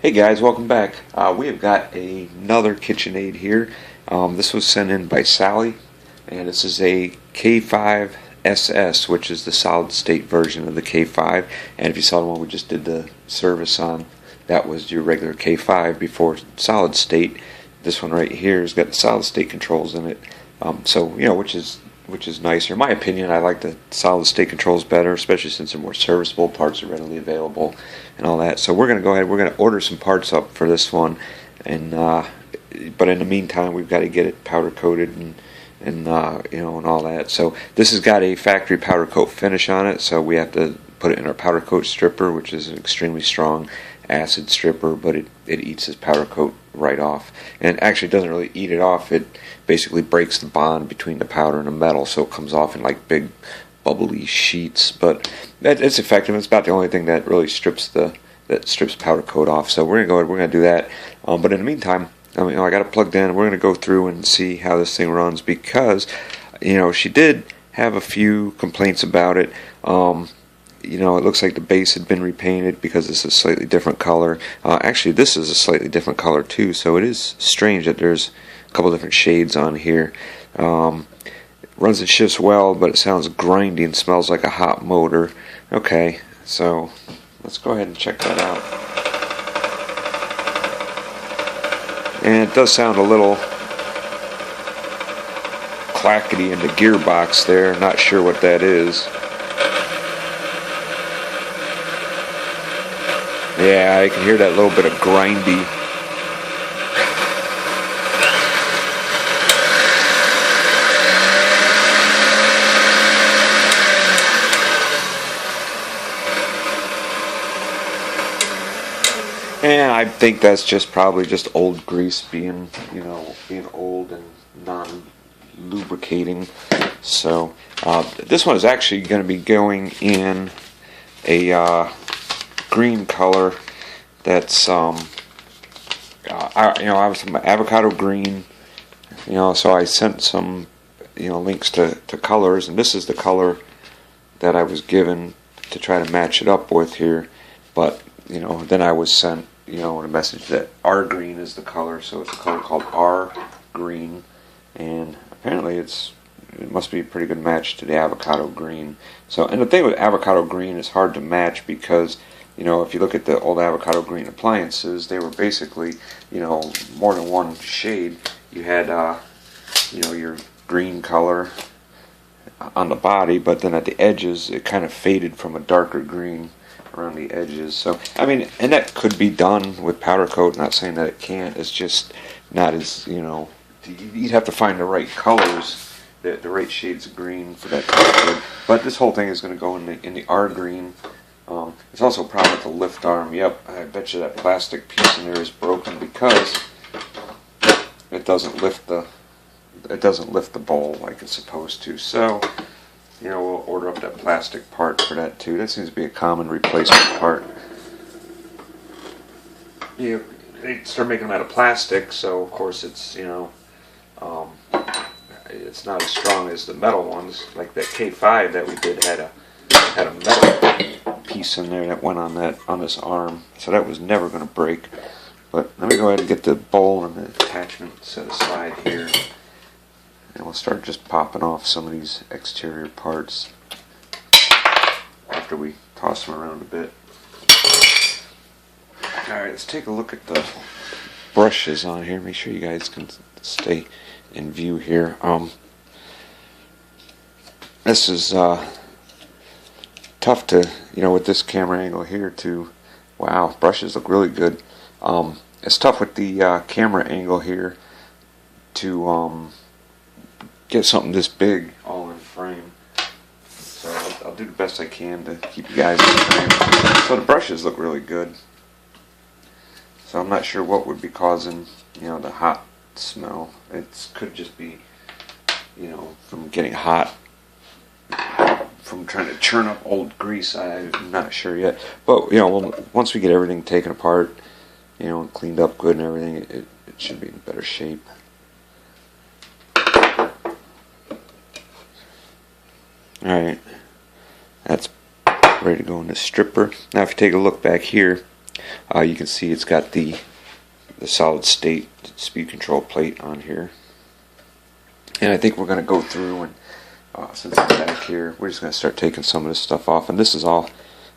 Hey guys, welcome back. We have got another Kitchenaid here. This was sent in by Sally, and this is a K5SS, which is the solid state version of the K5. And if you saw the one we just did the service on, that was your regular K5 before solid state. This one right here has got the solid state controls in it. Which is nicer. In my opinion, I like the solid state controls better, especially since they're more serviceable, parts are readily available, and all that. So we're going to go ahead, we're going to order some parts up for this one, and but in the meantime, we've got to get it powder coated and all that. So this has got a factory powder coat finish on it, so we have to put it in our powder coat stripper, which is an extremely strong acid stripper, but it eats this powder coat right off. And it actually doesn't really eat it off, it basically breaks the bond between the powder and the metal, so it comes off in like big bubbly sheets. But it's effective. It's about the only thing that really strips powder coat off. So we're gonna go ahead, we're gonna do that. But in the meantime, I got it plugged in. We're gonna go through and see how this thing runs, because she did have a few complaints about it. It looks like the base had been repainted because it's a slightly different color. Actually, this is a slightly different color too, so it is strange that there's a couple different shades on here. Runs and shifts well, but it sounds grindy and smells like a hot motor. Okay, so let's go ahead and check that out. And it does sound a little clackety in the gearbox there. Not sure what that is. Yeah, I can hear that little bit of grindy. And I think that's probably just old grease being old and non-lubricating. So this one is actually going to be going in a green color that's I was some avocado green, so I sent some links to colors, and this is the color that I was given to try to match it up with here. But then I was sent a message that R green is the color, so it's a color called R green, and apparently it must be a pretty good match to the avocado green. So, and the thing with avocado green is hard to match because if you look at the old avocado green appliances, they were basically, more than one shade. You had, your green color on the body, but then at the edges, it kind of faded from a darker green around the edges. So, and that could be done with powder coat. Not saying that it can't. It's just not as, you'd have to find the right colors, the right shades of green for that to happen. But this whole thing is going to go in the R green. It's also a problem with the lift arm. Yep, I bet you that plastic piece in there is broken because it doesn't lift the bowl like it's supposed to. So, we'll order up that plastic part for that too. That seems to be a common replacement part. Yeah, they start making them out of plastic, so of course it's it's not as strong as the metal ones. Like that K5 that we did had a metal piece in there that went on this arm, so that was never going to break. But let me go ahead and get the bowl and the attachment set aside here, and we'll start just popping off some of these exterior parts after we toss them around a bit. Alright, let's take a look at the brushes on here. Make sure you guys can stay in view here. This is tough to, with this camera angle here to, wow, brushes look really good. It's tough with the camera angle here to get something this big all in frame. So I'll do the best I can to keep you guys in frame. So the brushes look really good. So I'm not sure what would be causing, the hot smell. It could just be, from getting hot from trying to churn up old grease. I'm not sure yet, but once we get everything taken apart, and cleaned up good and everything, it should be in better shape. Alright, that's ready to go in the stripper. Now if you take a look back here, You can see it's got the solid state speed control plate on here. And I think we're going to go through and since it's back here, we're just going to start taking some of this stuff off. And this is all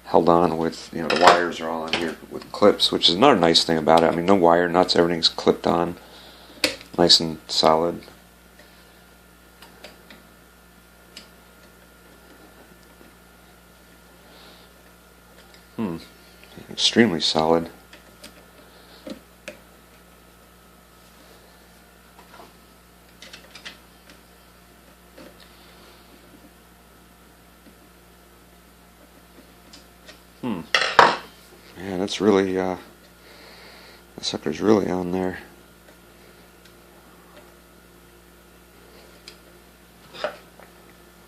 held on with, the wires are all on here with clips, which is another nice thing about it. I mean, no wire nuts, everything's clipped on, nice and solid. Extremely solid. Yeah, that's really, the sucker's really on there.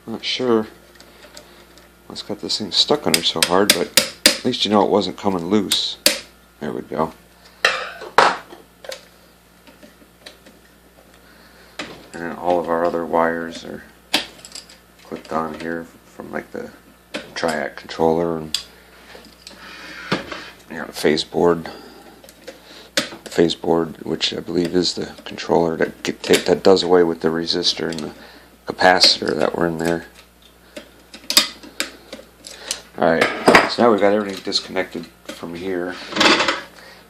Not sure what's got this thing stuck under so hard, but at least it wasn't coming loose. There we go. And all of our other wires are clipped on here from like the triac controller and the phase board, which I believe is the controller that does away with the resistor and the capacitor that were in there. Alright, so now we've got everything disconnected from here.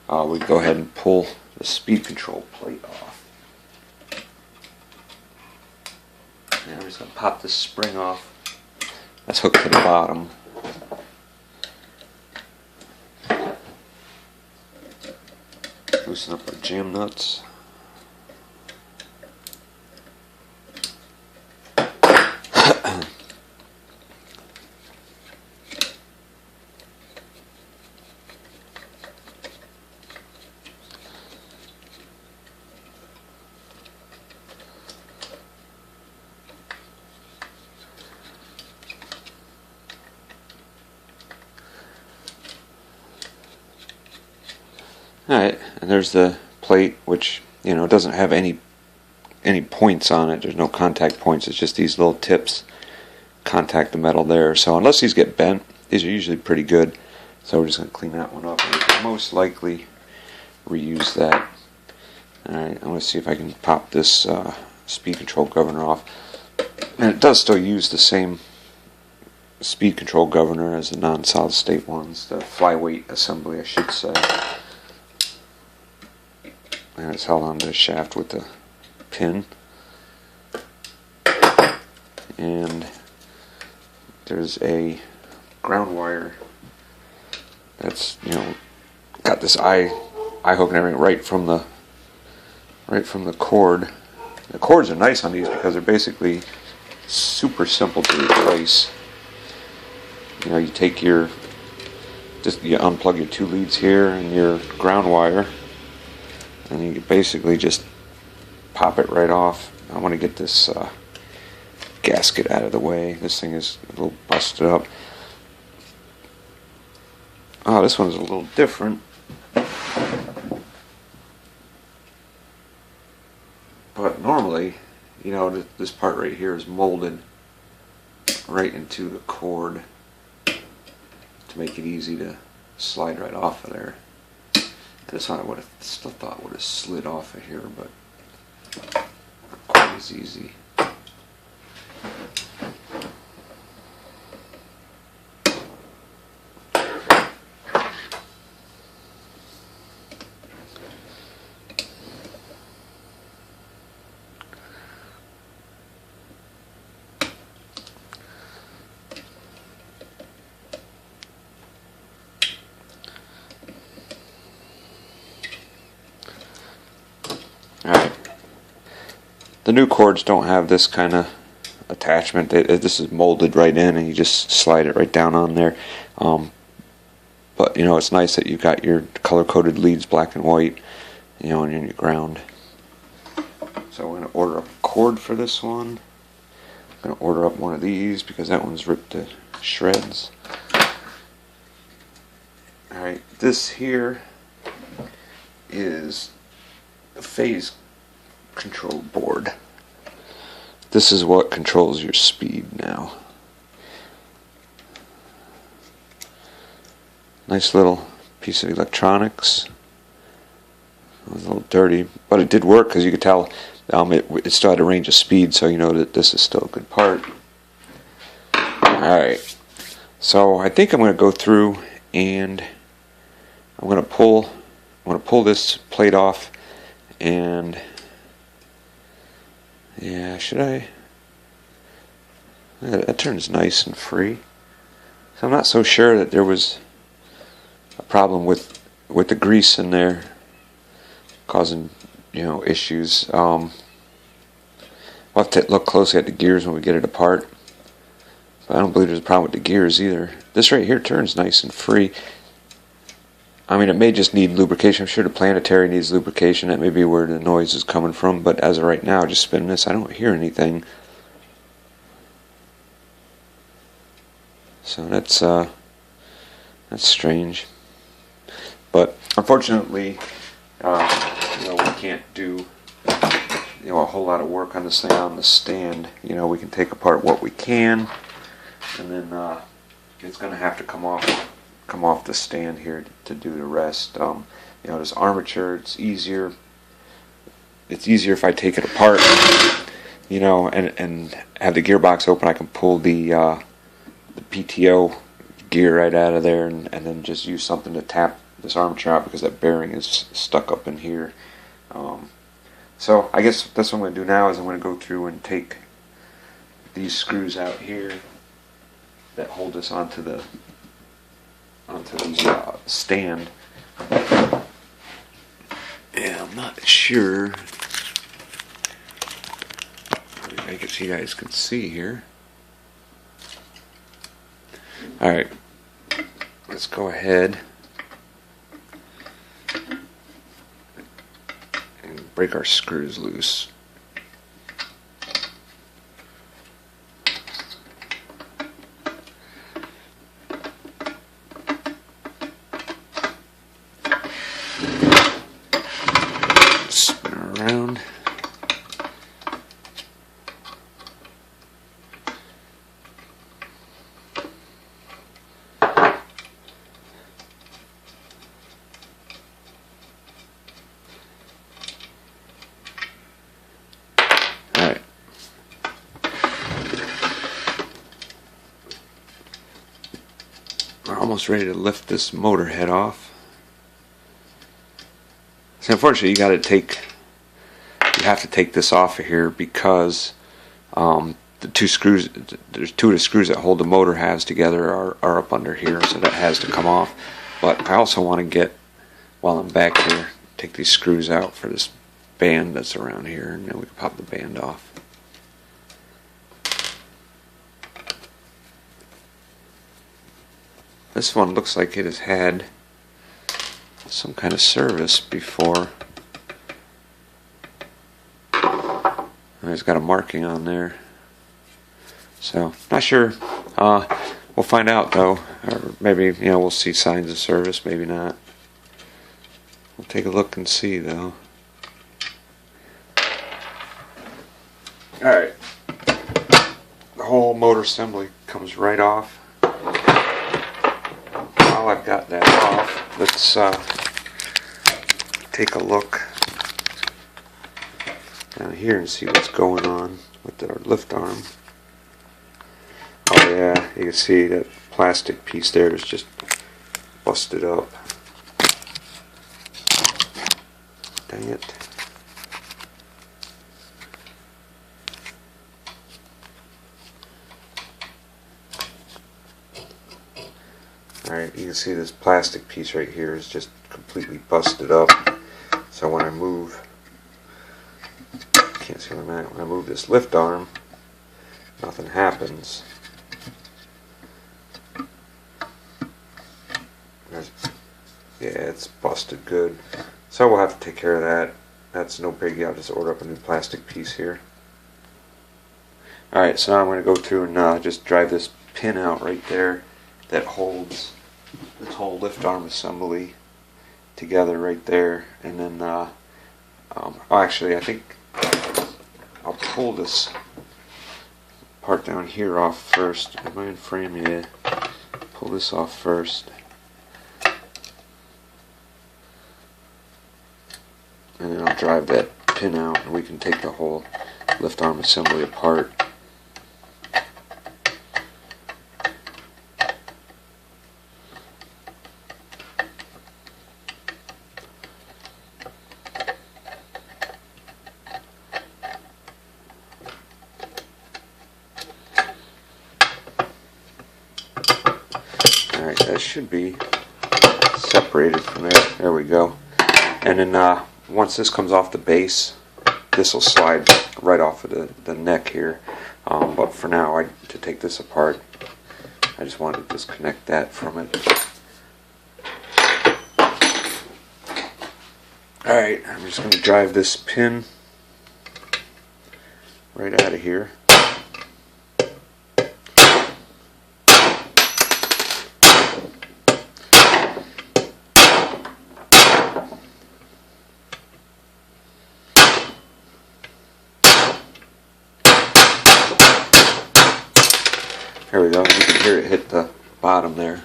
We go ahead and pull the speed control plate off. Now we're just going to pop this spring off. That's hooked to the bottom. Loosen up our jam nuts. Alright, and there's the plate, which, doesn't have any points on it. There's no contact points. It's just these little tips contact the metal there. So unless these get bent, these are usually pretty good. So we're just going to clean that one up. We can most likely reuse that. Alright, I'm going to see if I can pop this speed control governor off. And it does still use the same speed control governor as the non-solid state ones. The flyweight assembly, I should say. And it's held onto the shaft with the pin. And there's a ground wire that's, got this eye hook and everything right from the cord. The cords are nice on these because they're basically super simple to replace. You take you unplug your two leads here and your ground wire. And you basically just pop it right off. I want to get this gasket out of the way. This thing is a little busted up. Oh, this one's a little different. But normally, this part right here is molded right into the cord to make it easy to slide right off of there. This one I would have still thought would have slid off of here, but not quite as easy. Alright. The new cords don't have this kind of attachment. This is molded right in and you just slide it right down on there. But it's nice that you've got your color-coded leads, black and white, and in your ground. So we're going to order up a cord for this one. I'm going to order up one of these because that one's ripped to shreds. Alright, this here is a phase control board. This is what controls your speed now. Nice little piece of electronics. It was a little dirty, but it did work because you could tell it still had a range of speed, so you know that this is still a good part. Alright, so I think I'm going to go through and I'm going to pull this plate off, and yeah, should I? That turns nice and free. So I'm not so sure that there was a problem with the grease in there causing, issues. We'll have to look closely at the gears when we get it apart. But I don't believe there's a problem with the gears either. This right here turns nice and free. I mean, it may just need lubrication. I'm sure the planetary needs lubrication. That may be where the noise is coming from. But as of right now, just spinning this, I don't hear anything. So that's strange. But unfortunately, we can't do a whole lot of work on this thing on the stand. We can take apart what we can, and then it's going to have to come off the stand here to do the rest. This armature, it's easier if I take it apart, and have the gearbox open. I can pull the PTO gear right out of there, and then just use something to tap this armature out, because that bearing is stuck up in here. So I guess that's what I'm going to do now, is I'm going to go through and take these screws out here that hold this onto the stand. Yeah, I'm not sure. I guess you guys can see here. Alright, let's go ahead and break our screws loose. Spin around. We're almost ready to lift this motor head off. So unfortunately, you have to take this off of here, because the two screws, there's two of the screws that hold the motor halves together are up under here, so that has to come off. But I also want to get, while I'm back here, take these screws out for this band that's around here, and then we can pop the band off. This one looks like it has had some kind of service before. And it's got a marking on there. So, not sure. We'll find out though. Or maybe, we'll see signs of service, maybe not. We'll take a look and see though. Alright. The whole motor assembly comes right off. While I've got that off, let's take a look down here and see what's going on with our lift arm. Oh yeah, you can see that plastic piece there is just busted up. Dang it. Alright, you can see this plastic piece right here is just completely busted up. So when I move, can't see where I'm at, when I move this lift arm, nothing happens. Yeah, it's busted good. So we'll have to take care of that. That's no biggie. I'll just order up a new plastic piece here. Alright, so now I'm going to go through and just drive this pin out right there that holds this whole lift arm assembly together right there, and then actually I think I'll pull this part down here off first. Am I in frame? Yeah. Pull this off first. and then I'll drive that pin out and we can take the whole lift arm assembly apart. Alright, that should be separated from there. There we go. And then once this comes off the base, this will slide right off of the neck here. But for now, to take this apart, I just wanted to disconnect that from it. Alright, I'm just going to drive this pin right out of here. There we go, you can hear it hit the bottom there.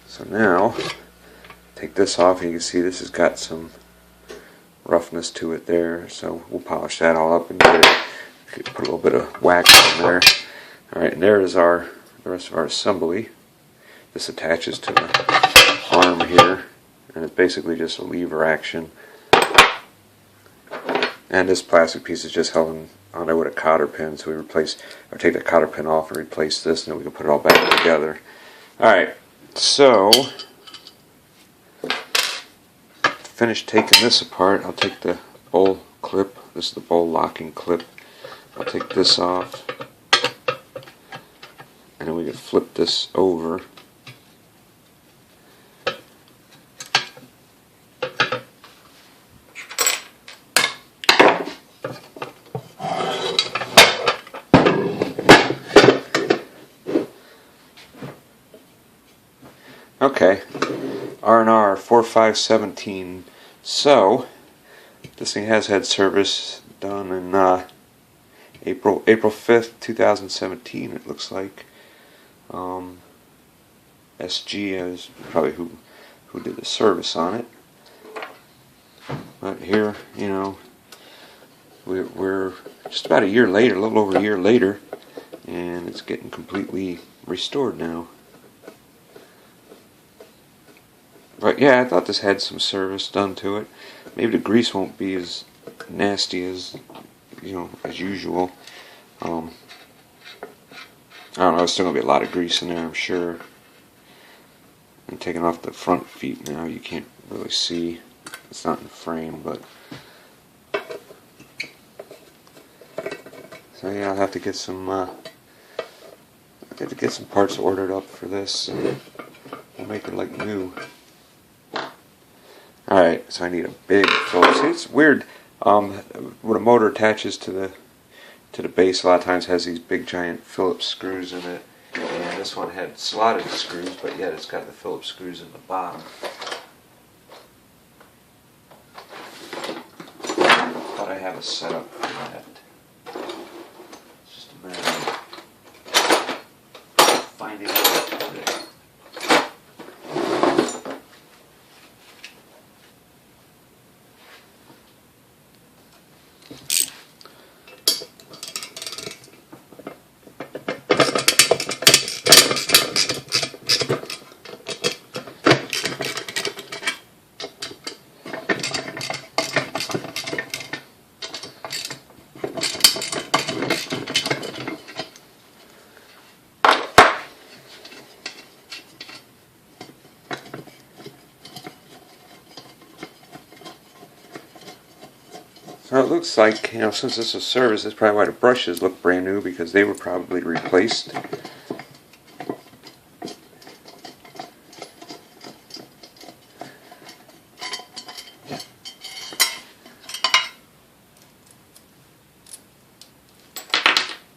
So now, take this off, and you can see this has got some roughness to it there, so we'll polish that all up and put a little bit of wax in there. Alright, and there is the rest of our assembly. This attaches to the arm here, and it's basically just a lever action. And this plastic piece is just held on there with a cotter pin, so we take that cotter pin off and replace this, and then we can put it all back together. Alright, so to finish taking this apart, I'll take the bowl clip. This is the bowl locking clip. I'll take this off, and then we can flip this over. Okay, R&R 4517. So this thing has had service done in April 5th, 2017. It looks like SG is probably who did the service on it. But here, you know, we're just about a year later, a little over a year later, and it's getting completely restored now. But yeah, I thought this had some service done to it. Maybe the grease won't be as nasty as, you know, as usual. I don't know, there's still going to be a lot of grease in there, I'm sure. I'm taking off the front feet now. You can't really see. It's not in the frame, but... So yeah, I'll have to get some parts ordered up for this. And we'll make it like new. Alright, so I need a big Phillips. See, it's weird. When a motor attaches to the base, a lot of times has these big giant Phillips screws in it. And this one had slotted screws, but yet it's got the Phillips screws in the bottom. But I have a setup for that. It's just a matter of finding out what to put it. So it looks like, you know, since this is service, that's probably why the brushes look brand new, because they were probably replaced.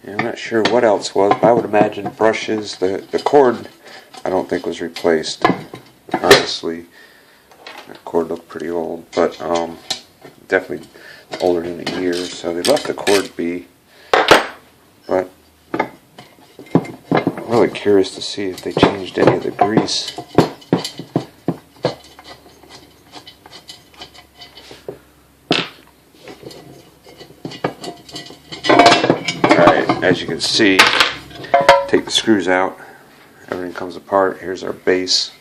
Yeah, I'm not sure what else was, but I would imagine brushes. The cord, I don't think was replaced, honestly. The cord looked pretty old, but definitely older than a year, so they left the cord be. But I'm really curious to see if they changed any of the grease. as you can see, take the screws out, everything comes apart. Here's our base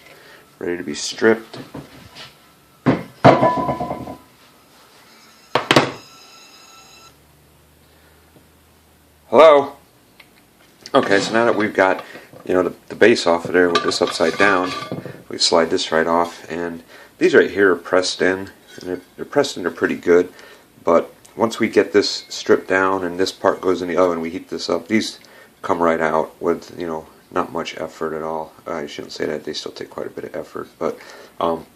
ready to be stripped. Hello? Okay, so now that we've got, the base off of there with this upside down, we slide this right off, and these right here are pressed in, and they're pressed in, they're pretty good, but once we get this stripped down and this part goes in the oven, we heat this up, these come right out with, not much effort at all. I shouldn't say that, they still take quite a bit of effort, but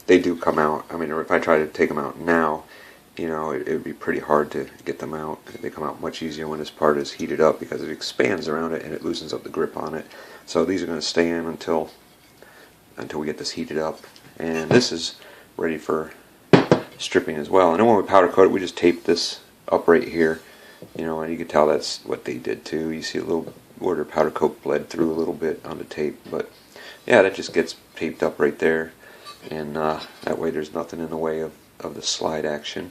they do come out. I mean, if I try to take them out now, it would be pretty hard to get them out. They come out much easier when this part is heated up because it expands around it and it loosens up the grip on it. So these are going to stay in until we get this heated up. And this is ready for stripping as well. And then when we powder coat it, we just tape this up right here. And you can tell that's what they did too. You see a little where the powder coat bled through a little bit on the tape. But yeah, that just gets taped up right there. And that way there's nothing in the way of the slide action.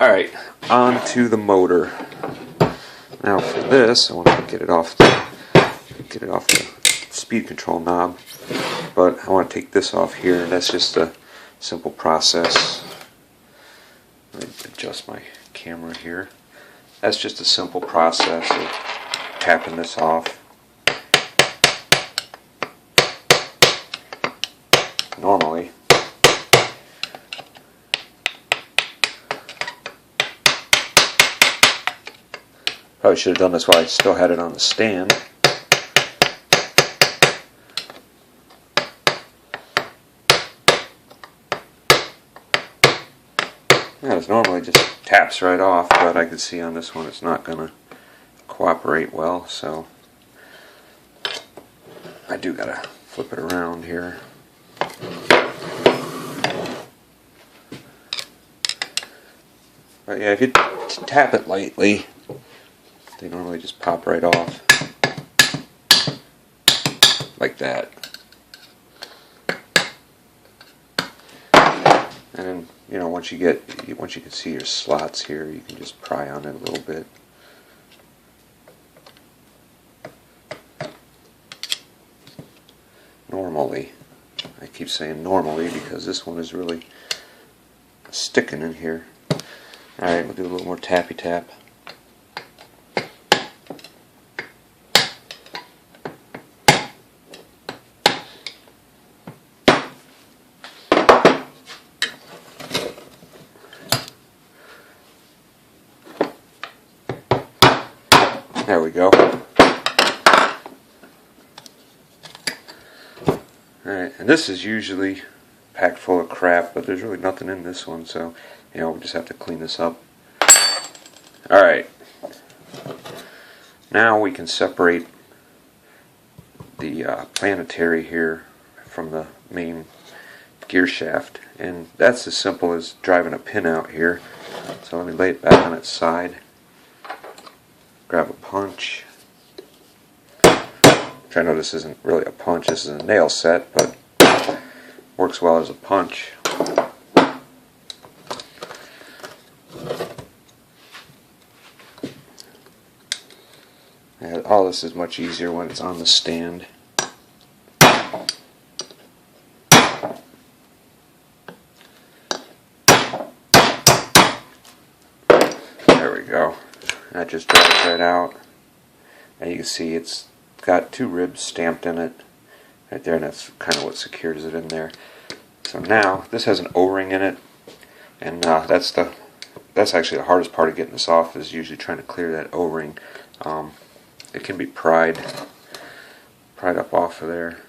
Alright, on to the motor. Now for this, I want to get it off the speed control knob, but I want to take this off here, and that's just a simple process. Let me adjust my camera here. That's just a simple process of tapping this off. Normally. Probably should have done this while I still had it on the stand. Yeah, it normally just taps right off, but I can see on this one it's not going to cooperate well, so I do got to flip it around here. But yeah, if you tap it lightly, they normally just pop right off like that. And then, once you can see your slots here, you can just pry on it a little bit. Normally, I keep saying normally because this one is really sticking in here. Alright, we'll do a little more tappy tap. There we go. Alright, and this is usually packed full of crap, but there's really nothing in this one, so we just have to clean this up. Alright, now we can separate the planetary here from the main gear shaft, and that's as simple as driving a pin out here. So let me lay it back on its side, grab a punch, which I know this isn't really a punch, this is a nail set, but works well as a punch. And all this is much easier when it's on the stand. There we go. That just drives right out. And you can see it's got two ribs stamped in it right there, and that's kind of what secures it in there. So now this has an O-ring in it, and that's actually the hardest part of getting this off, is usually trying to clear that O-ring. It can be pried up off of there.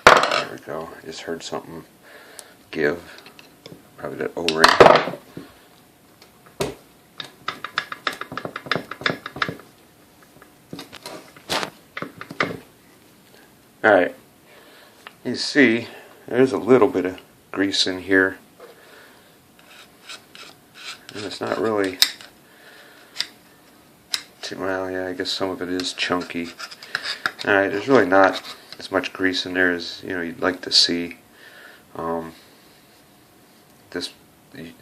There we go. I just heard something give. Probably that O-ring. Alright, you see there's a little bit of grease in here. And it's not really too, well, yeah, I guess some of it is chunky. Alright, there's really not as much grease in there as you'd like to see. This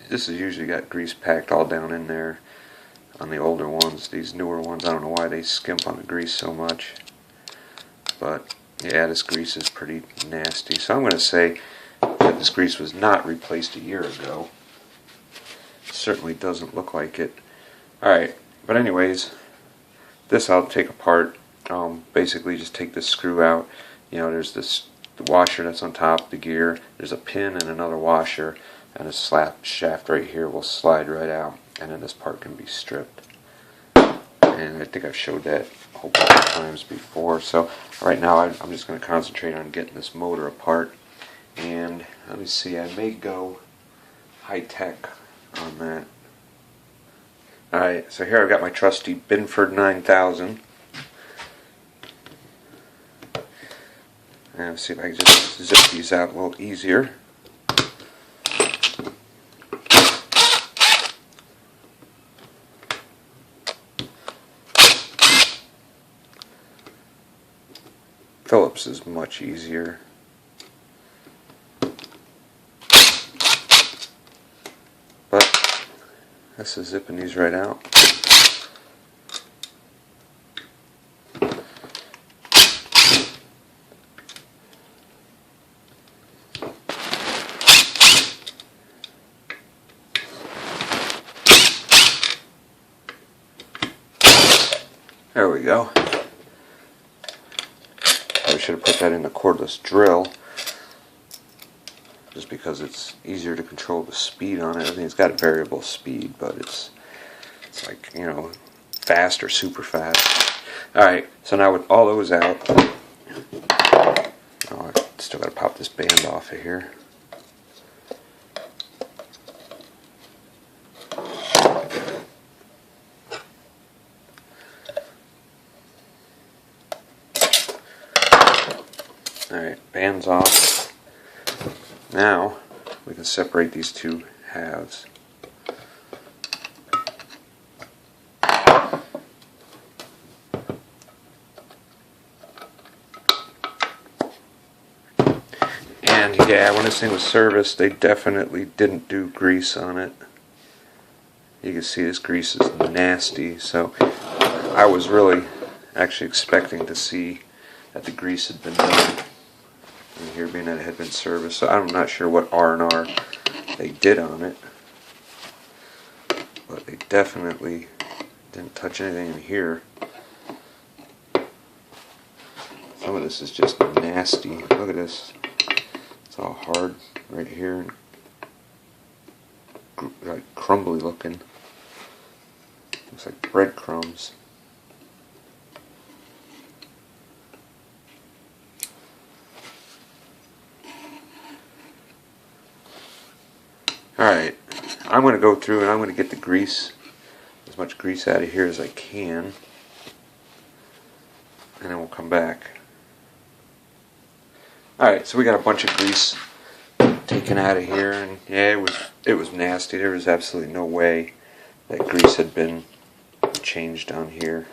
has usually got grease packed all down in there on the older ones. These newer ones, I don't know why they skimp on the grease so much. But yeah, this grease is pretty nasty. So I'm going to say that this grease was not replaced a year ago. It certainly doesn't look like it. Alright, but anyways, this I'll take apart. Basically just take this screw out. There's the washer that's on top of the gear. There's a pin and another washer, and a slap shaft right here will slide right out, and then this part can be stripped. And I think I've showed that a whole bunch of times before. So right now I'm just going to concentrate on getting this motor apart. And let me see, I may go high tech on that. Alright, so here I've got my trusty Binford 9000. And let's see if I can just zip these out a little easier. Phillips is much easier. But this is zipping these right out. There we go. I should have put that in a cordless drill, just because it's easier to control the speed on it. I think it's got a variable speed, but it's like, fast or super fast. Alright, so now with all those out, I still got to pop this band off of here. Alright, band's off. Now we can separate these two halves. And yeah, when this thing was serviced, they definitely didn't do grease on it. You can see this grease is nasty, so I was really actually expecting to see that the grease had been done. And here, being that it had been serviced, so I'm not sure what R&R they did on it, but they definitely didn't touch anything in here. Some of this is just nasty. Look at this. It's all hard right here, and like crumbly looking. Looks like breadcrumbs. Alright, I'm going to go through and I'm going to get the grease, as much grease out of here as I can, and then we'll come back. Alright, so we got a bunch of grease taken out of here, and yeah, it was nasty. There was absolutely no way that grease had been changed on here.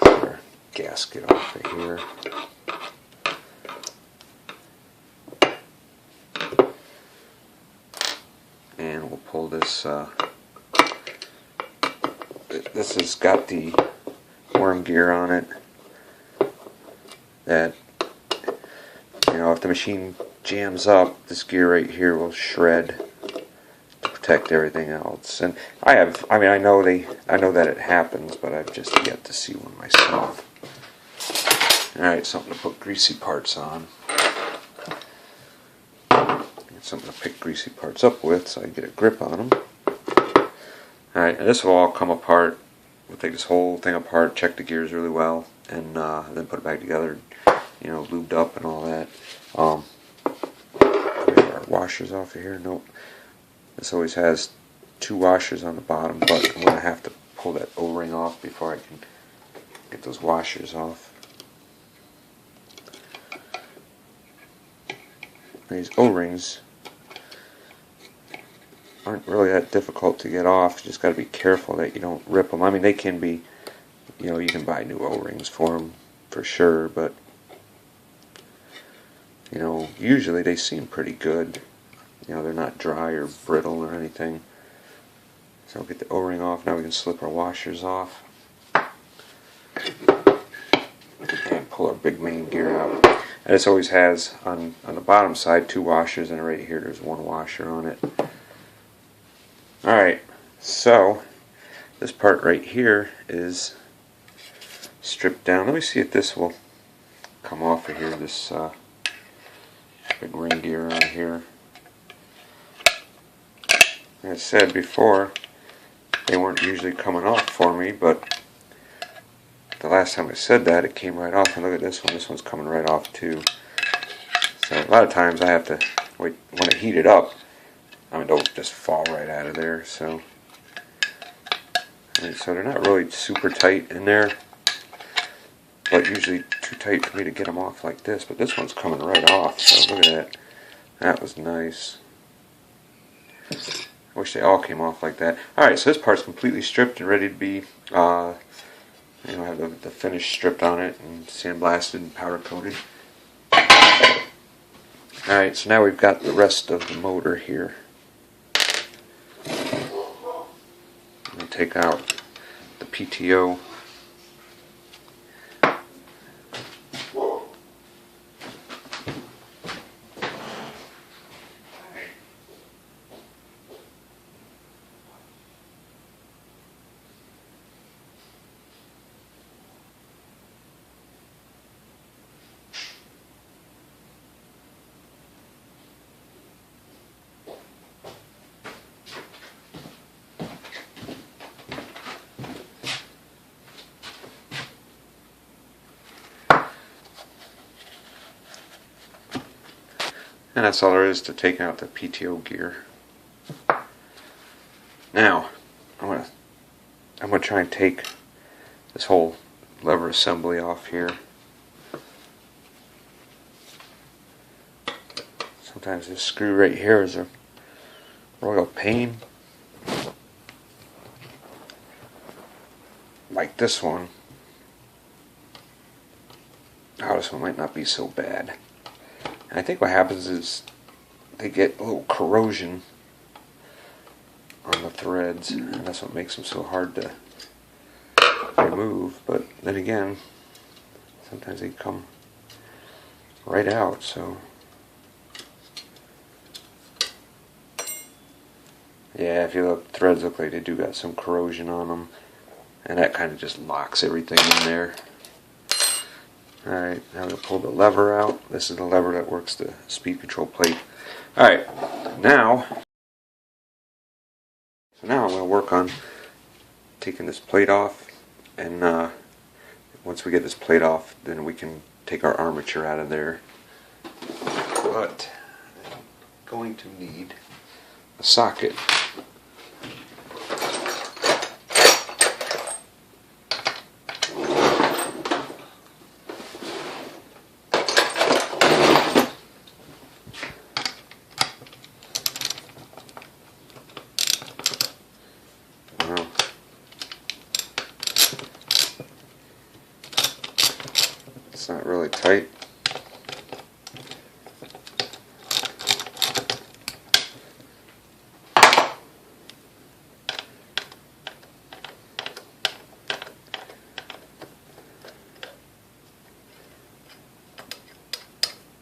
Our gasket off of here. And we'll pull this, this has got the worm gear on it that, if the machine jams up, this gear right here will shred to protect everything else. And I know that it happens, but I've just yet to see one myself. Alright, something to put greasy parts on. Something to pick greasy parts up with so I can get a grip on them. Alright, and this will all come apart. We'll take this whole thing apart, check the gears really well, and then put it back together, lubed up and all that. We have our washers off of here. Nope. This always has two washers on the bottom, but I'm going to have to pull that O-ring off before I can get those washers off. These O-rings aren't really that difficult to get off. You just got to be careful that you don't rip them. I mean, they can be, you can buy new O-rings for them for sure, but usually they seem pretty good. They're not dry or brittle or anything. So we'll get the O-ring off. Now we can slip our washers off and pull our big main gear out. And this always has on the bottom side 2 washers, and right here there's 1 washer on it. Alright, so this part right here is stripped down. Let me see if this will come off of here, this big ring gear on here. Like I said before, they weren't usually coming off for me, but the last time I said that, it came right off. And look at this one. This one's coming right off too. So a lot of times I have to wait when I heat it up. I mean, they'll just fall right out of there. So they're not really super tight in there, but usually too tight for me to get them off like this. But this one's coming right off. So look at that. That was nice. I wish they all came off like that. Alright, so this part's completely stripped and ready to be, have the finish stripped on it and sandblasted and powder coated. Alright, so now we've got the rest of the motor here. I'm going to take out the PTO. And that's all there is to take out the PTO gear. Now, I'm gonna try and take this whole lever assembly off here. Sometimes this screw right here is a royal pain. Like this one. Oh, this one might not be so bad. And I think what happens is they get a little corrosion on the threads, and that's what makes them so hard to remove. But then again, sometimes they come right out, so yeah, if you look, threads look like they do got some corrosion on them, and that kind of just locks everything in there. Alright, now I'm going to pull the lever out. This is the lever that works the speed control plate. Alright, now I'm going to work on taking this plate off, and once we get this plate off, then we can take our armature out of there. But I'm going to need a socket. It's not really tight.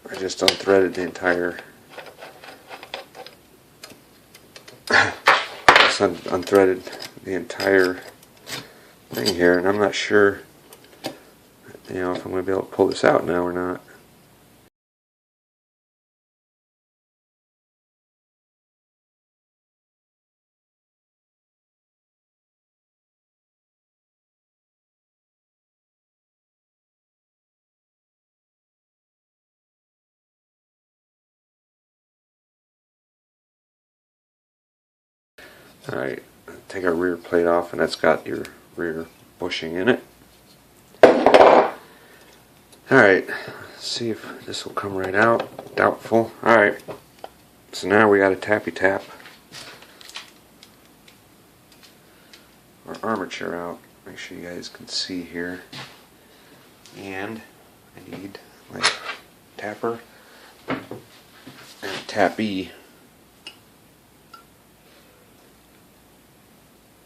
I just unthreaded the entire unthreaded the entire thing here, and I'm not sure if I'm going to be able to pull this out now or not. Alright, take our rear plate off, and that's got your rear bushing in it. Alright, see if this will come right out. Doubtful. Alright, so now we got a tappy tap our armature out. Make sure you guys can see here. And I need my tapper and tappy.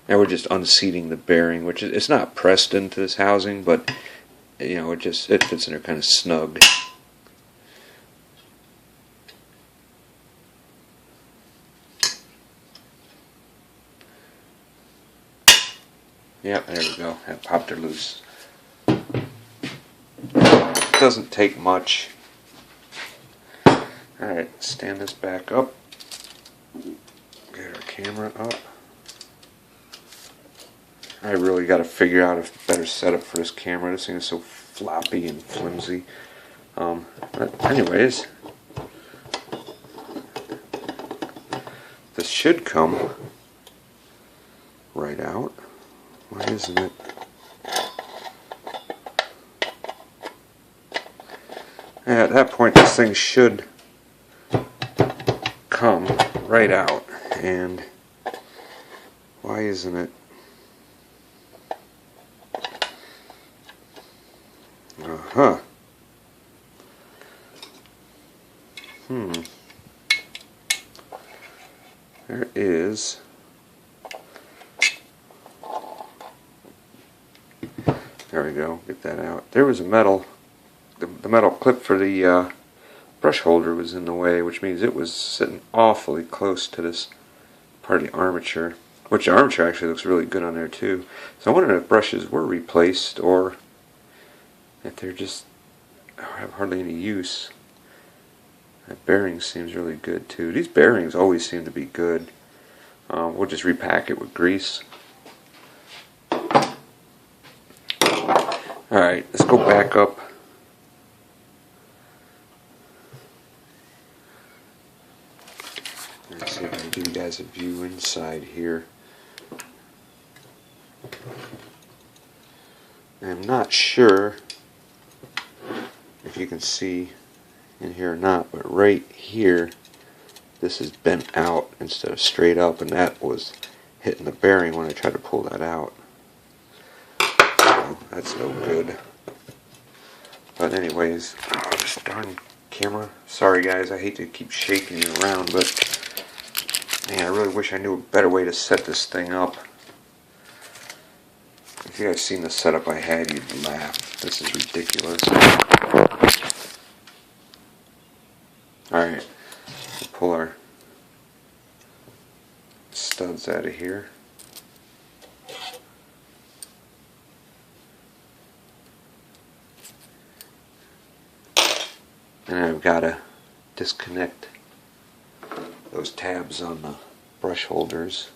Now we're just unseating the bearing, which is, it's not pressed into this housing, but you know, it fits in there kind of snug. Yep, there we go. That popped her loose. It doesn't take much. Alright, stand this back up. Get our camera up. I really got to figure out a better setup for this camera. This thing is so floppy and flimsy. But anyways, this should come right out. Why isn't it? At that point, this thing should come right out. And why isn't it? Uh-huh. There is... There we go. Get that out. There was a metal... The metal clip for the brush holder was in the way, which means it was sitting awfully close to this part of the armature. Which the armature actually looks really good on there too. So I wonder if brushes were replaced or if they're just have hardly any use. That bearing seems really good too. These bearings always seem to be good. We'll just repack it with grease. Alright, let's go back up. Let's see if I can give you guys a view inside here. I'm not sure if you can see in here or not, but right here this is bent out instead of straight up, and that was hitting the bearing when I tried to pull that out. So that's no good. But anyways, this darn camera. Sorry guys, I hate to keep shaking it around, but man, I really wish I knew a better way to set this thing up. If you guys seen the setup I had, you'd laugh. This is ridiculous. Alright, we'll pull our studs out of here. And I've got to disconnect those tabs on the brush holders.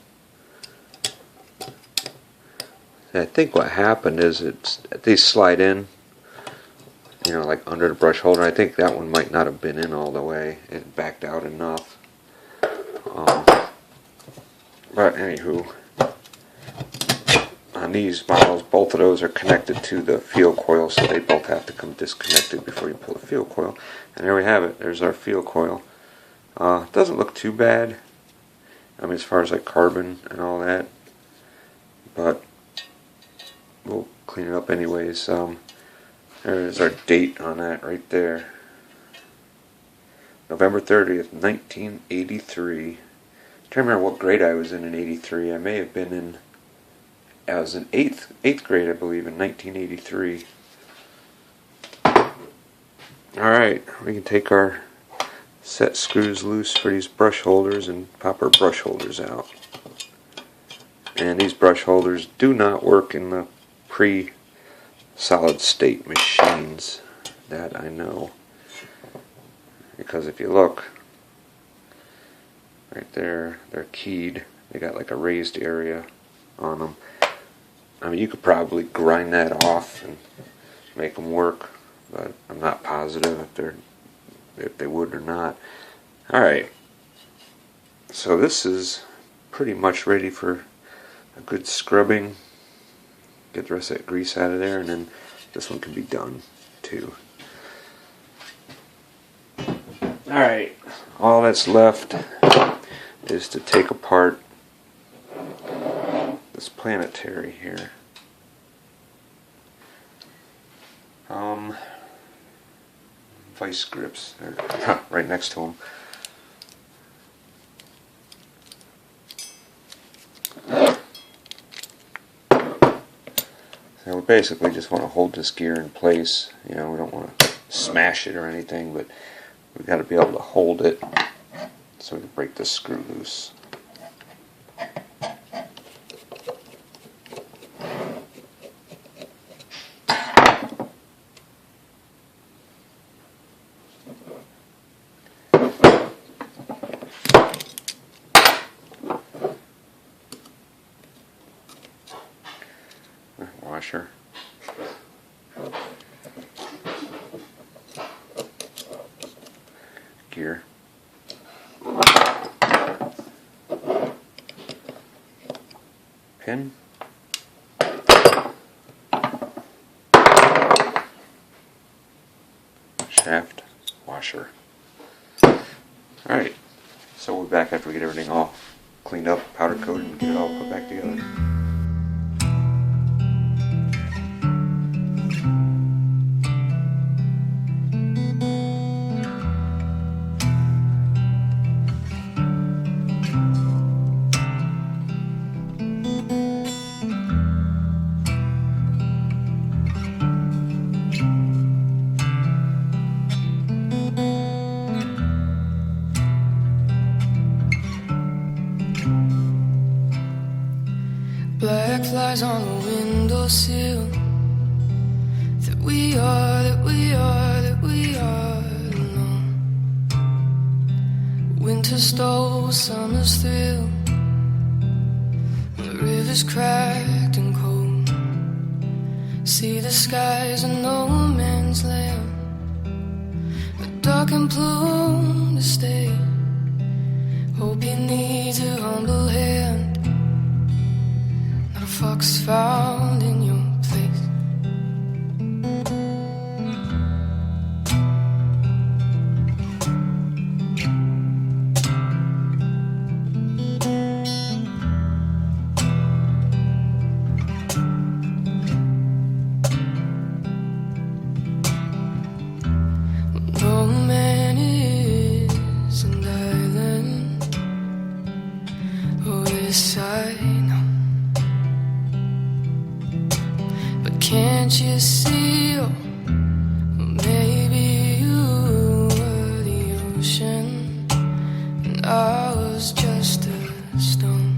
And I think what happened is these slide in, you know, like under the brush holder. I think that one might not have been in all the way. It backed out enough. But anywho, on these models, both of those are connected to the field coil, so they both have to come disconnected before you pull the field coil. And there we have it. There's our field coil. It doesn't look too bad. I mean, as far as like carbon and all that, but we'll clean it up anyways. There's our date on that right there. November 30th, 1983. I'm trying to remember what grade I was in '83. I may have been in... I was in 8th grade, I believe, in 1983. Alright, we can take our set screws loose for these brush holders and pop our brush holders out. And these brush holders do not work in the pre-solid state machines, that I know. Because if you look, right there, they're keyed. They got like a raised area on them. I mean, you could probably grind that off and make them work, but I'm not positive if they would or not. Alright, so this is pretty much ready for a good scrubbing. Get the rest of that grease out of there, and then this one can be done too. Alright, all that's left is to take apart the this planetary here. Vice grips, they're right next to them. So we basically just want to hold this gear in place. You know, we don't want to smash it or anything, but we've got to be able to hold it so we can break this screw loose. Washer. Gear. Pin. Shaft. Washer. Alright, so we're back after we get everything all cleaned up, powder coated, and get it all put back together. Black flies on the windowsill. That we are alone. Winter stole summer's thrill. The river's cracked and cold. See the skies are no man's land. A darkened plume to stay. Hope you need a humble hand. Not a fox found in your place. No man is an island. Oh, yes, I know. But can't you see? Oh, maybe you were the ocean and I was just a stone.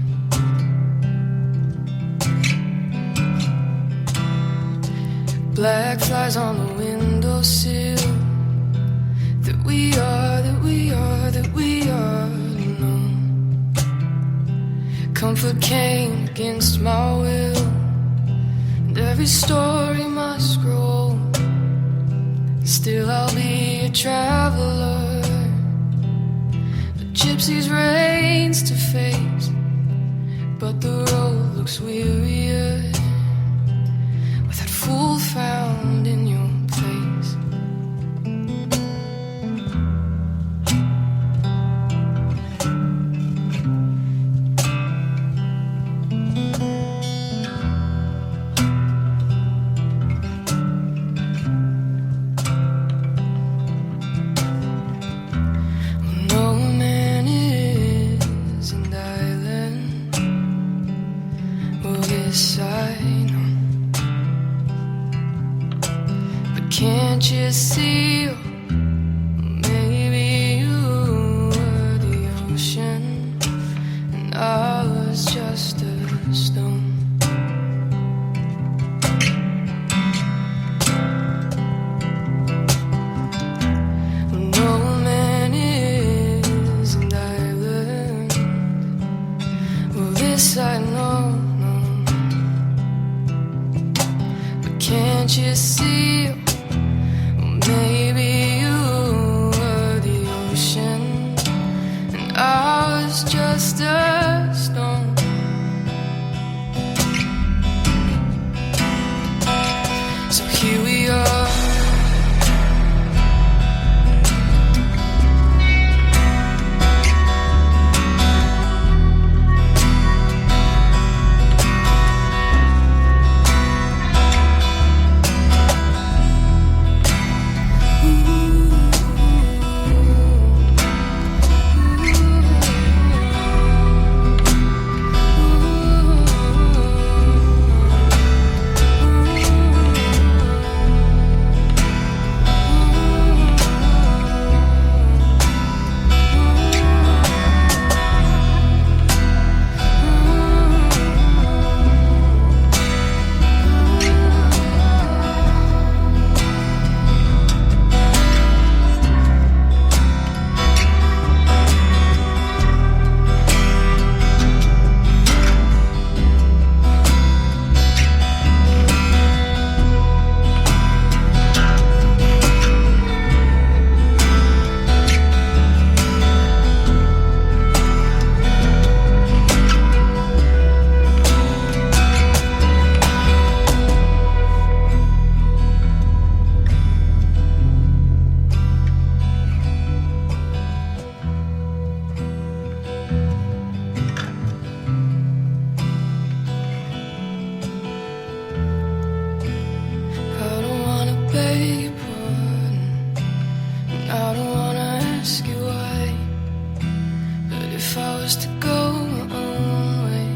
Black flies on the windowsill. That we are alone. Comfort came against my will, and every story must grow. Still I'll be a traveler, a gypsy's reigns to face. But the road looks wearier with that fool found in your place. No man is an island. Well, this I know. But can't you see? Maybe you were the ocean and I was just a stone. No man is an island. Well, this I know, no. But can't you see? Maybe you were the ocean and I was just a stone. So here we are. beg your pardon, and I don't wanna ask you why. But if I was to go my own way,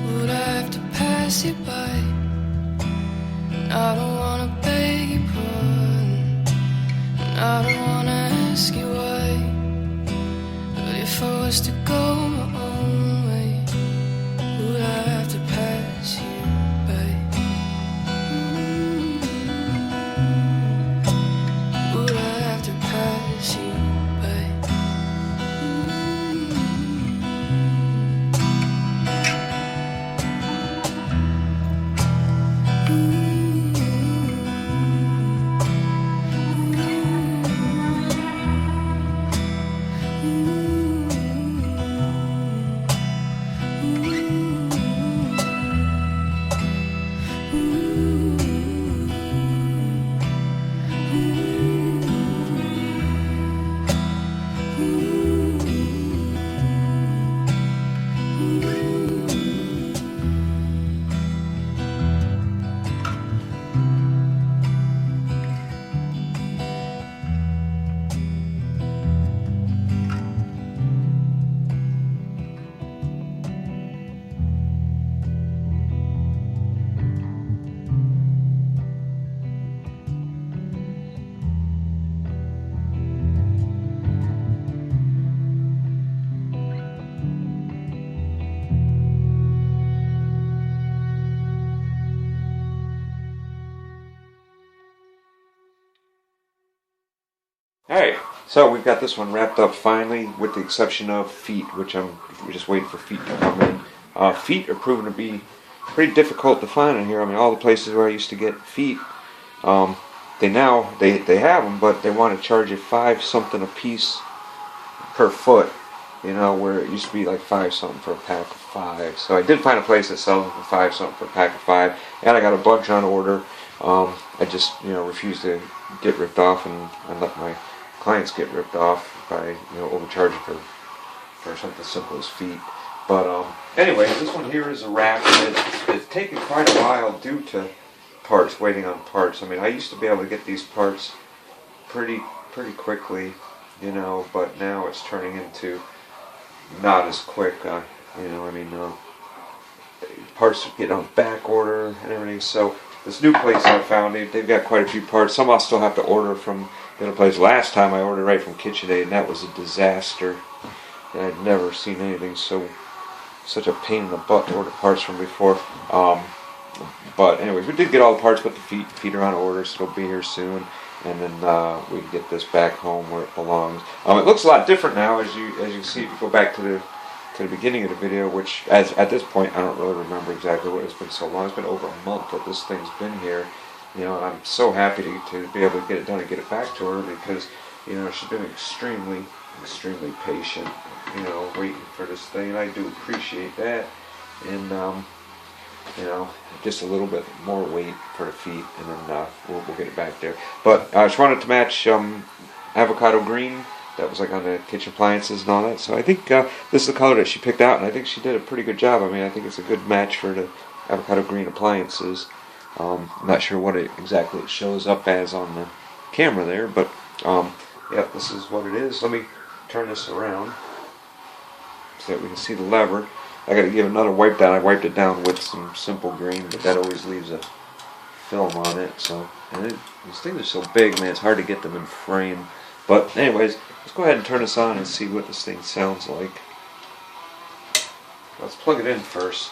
would I have to pass you by? And I don't wanna beg your pardon, and I don't wanna ask you why. But if I was to go my own way, would I have to pass you by? Would I have to pass you by? Alright, so we've got this one wrapped up finally, with the exception of feet, which we're just waiting for feet to come in. Feet are proven to be pretty difficult to find in here. I mean, all the places where I used to get feet, they have them, but they want to charge you $5 something a piece per foot. You know, where it used to be like $5 something for a pack of 5. So I did find a place that sells them for $5 something for a pack of 5, and I got a bunch on order. I just, refuse to get ripped off and let my clients get ripped off by, overcharging for something simple as feet. But anyway, this one here is a wrap. It's taken quite a while due to waiting on parts. I mean, I used to be able to get these parts pretty quickly, but now it's turning into not as quick. Parts get on back order and everything. So this new place I found, they've got quite a few parts. Some I'll still have to order from the other place. Last time I ordered right from Kitchenaid, and that was a disaster. And I'd never seen anything such a pain in the butt to order parts from before. But anyways, we did get all the parts, but the feet are on order, so it'll be here soon. And then we can get this back home where it belongs. It looks a lot different now, as you can see if you go back to the beginning of the video, which at this point I don't really remember exactly what. It's been so long. It's been over a month that this thing's been here. And I'm so happy to be able to get it done and get it back to her, because she's been extremely patient, waiting for this thing, and I do appreciate that. And just a little bit more weight for the feet, and then we'll get it back there. But I just wanted to match avocado green that was like on the kitchen appliances and all that. So I think this is the color that she picked out, and I think she did a pretty good job. I mean, I think it's a good match for the avocado green appliances. I'm not sure what exactly it shows up as on the camera there, but yeah, this is what it is. Let me turn this around so that we can see the lever. I got to give another wipe down. I wiped it down with some simple green, but that always leaves a film on it. So, these things are so big, man, it's hard to get them in frame. But anyways, let's go ahead and turn this on and see what this thing sounds like. Let's plug it in first.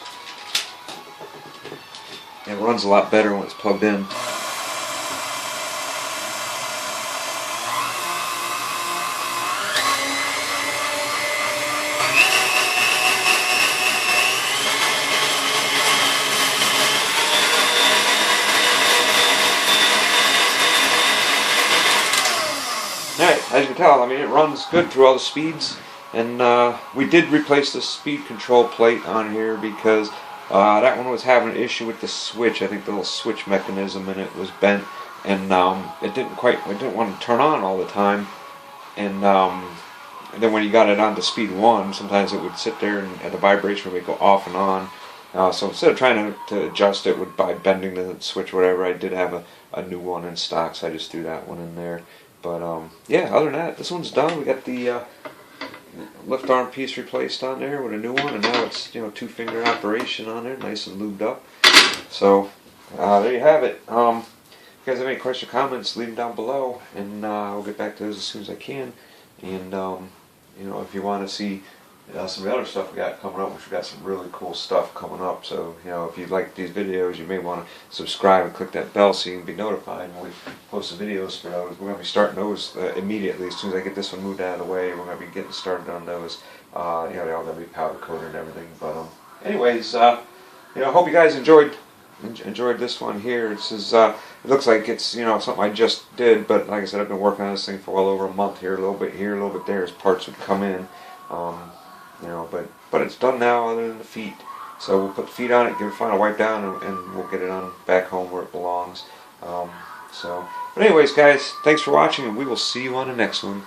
It runs a lot better when it's plugged in. Alright, as you can tell, I mean, it runs good through all the speeds, and we did replace the speed control plate on here because that one was having an issue with the switch. I think the little switch mechanism in it was bent, and it didn't want to turn on all the time. And then when you got it on to speed 1, sometimes it would sit there and the vibration would go off and on. So instead of trying to adjust it by bending the switch or whatever, I did have a new one in stock, so I just threw that one in there. But yeah, other than that, this one's done. We got the lift arm piece replaced on there with a new one, and now it's, you know, 2-finger operation on there, nice and lubed up. So there you have it. If you guys have any questions or comments, leave them down below, and I'll get back to those as soon as I can. And you know, if you want to see some of the other stuff we got coming up, which we got some really cool stuff coming up. So, you know, if you like these videos, you may want to subscribe and click that bell so you can be notified when we post the videos for those. We're going to be starting those immediately. As soon as I get this one moved out of the way, we're going to be getting started on those. You know, they're all going to be powder coated and everything. But anyways, you know, hope you guys enjoyed this one here. This is it looks like it's, you know, something I just did, but like I said, I've been working on this thing for well over a month here, a little bit here, a little bit there, as parts would come in. You know, but it's done now, other than the feet. So we'll put the feet on it, give it a final wipe down, and we'll get it on back home where it belongs. But anyways, guys, thanks for watching, and we will see you on the next one.